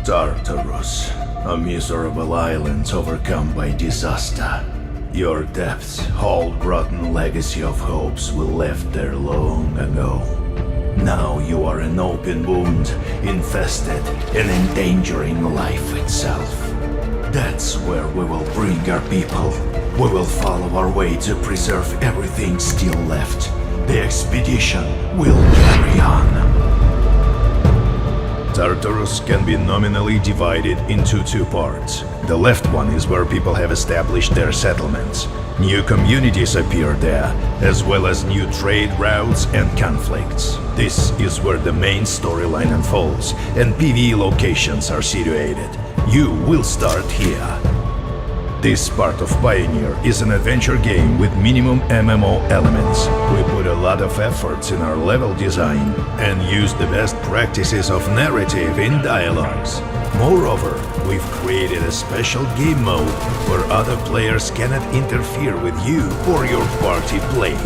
Tartarus, a miserable island overcome by disaster. Your depths hold rotten legacy of hopes we left there long ago. Now you are an open wound, infested and endangering life itself. That's where we will bring our people. We will follow our way to preserve everything still left. The expedition will carry on. Tartarus can be nominally divided into two parts. The left one is where people have established their settlements. New communities appear there, as well as new trade routes and conflicts. This is where the main storyline unfolds, and PvE locations are situated. You will start here. This part of Pioneer is an adventure game with minimum MMO elements. We put a lot of efforts in our level design and use the best practices of narrative in dialogues. Moreover, we've created a special game mode where other players cannot interfere with you or your party playing.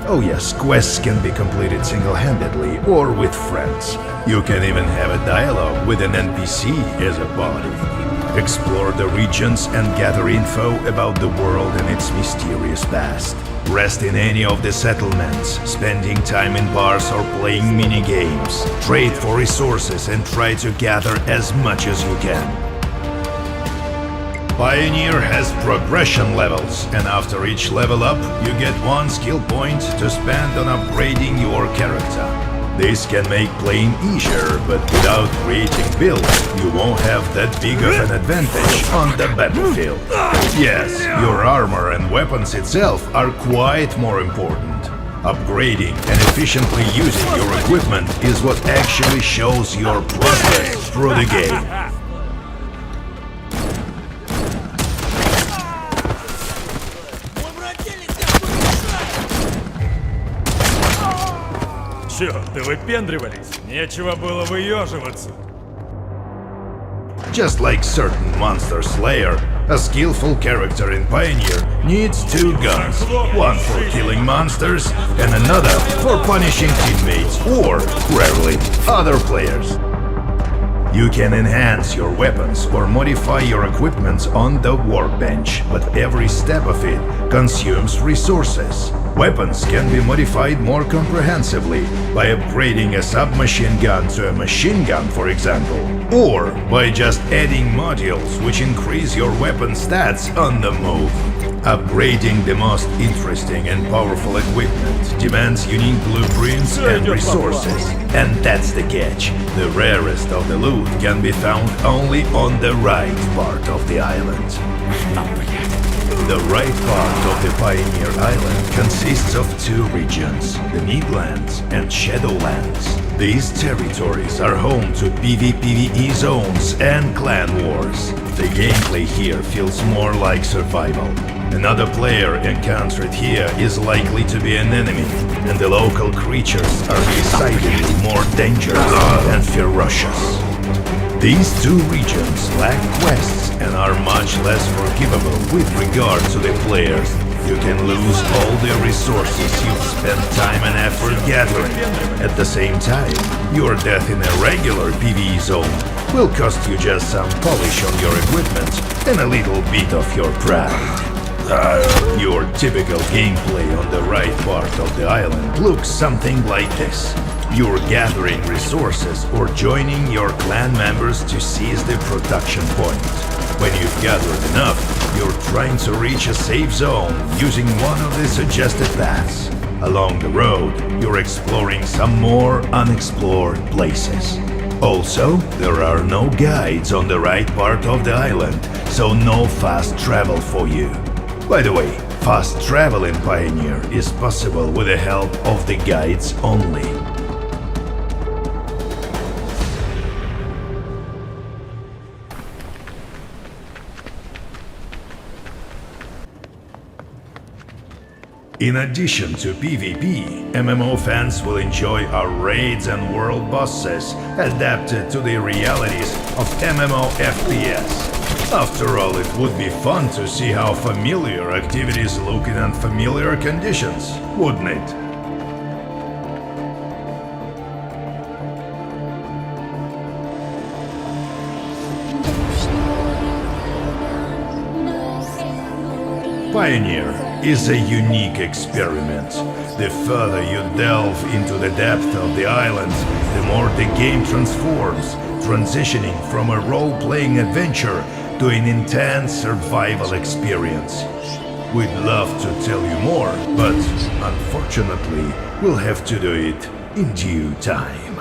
Oh yes, quests can be completed single-handedly or with friends. You can even have a dialogue with an NPC as a body. Explore the regions and gather info about the world and its mysterious past. Rest in any of the settlements, spending time in bars or playing mini-games. Trade for resources and try to gather as much as you can. Pioneer has progression levels, and after each level up, you get one skill point to spend on upgrading your character. This can make playing easier, but without creating builds, you won't have that big of an advantage on the battlefield. Yes, your armor and weapons itself are quite more important. Upgrading and efficiently using your equipment is what actually shows your progress through the game. Чё, ты выпендривались? Нечего было выёживаться. Just like certain monster slayer, a skillful character in Pioneer needs two guns, one for killing monsters and another for punishing teammates or, rarely, other players. You can enhance your weapons or modify your equipment on the workbench, but every step of it consumes resources. Weapons can be modified more comprehensively by upgrading a submachine gun to a machine gun, for example, or by just adding modules which increase your weapon stats on the move. Upgrading the most interesting and powerful equipment demands unique blueprints and resources. And that's the catch. The rarest of the loot can be found only on the right part of the island. The right part of the Pioneer Island consists of two regions, the Midlands and Shadowlands. These territories are home to PvP zones and clan wars. The gameplay here feels more like survival. Another player encountered here is likely to be an enemy, and the local creatures are decidedly more dangerous and ferocious. These two regions lack quests and are much less forgivable with regard to the players. You can lose all the resources you've spent time and effort gathering. At the same time, your death in a regular PvE zone will cost you just some polish on your equipment and a little bit of your pride. Your typical gameplay on the right part of the island looks something like this. You're gathering resources or joining your clan members to seize the production point. When you've gathered enough, you're trying to reach a safe zone using one of the suggested paths. Along the road, you're exploring some more unexplored places. Also, there are no guides on the right part of the island, so no fast travel for you. By the way, fast travel in Pioneer is possible with the help of the guides only. In addition to PvP, MMO fans will enjoy our raids and world bosses adapted to the realities of MMO FPS. After all, it would be fun to see how familiar activities look in unfamiliar conditions, wouldn't it? Pioneer is a unique experiment. The further you delve into the depth of the island, the more the game transforms, transitioning from a role-playing adventure to an intense survival experience. We'd love to tell you more, but unfortunately, we'll have to do it in due time.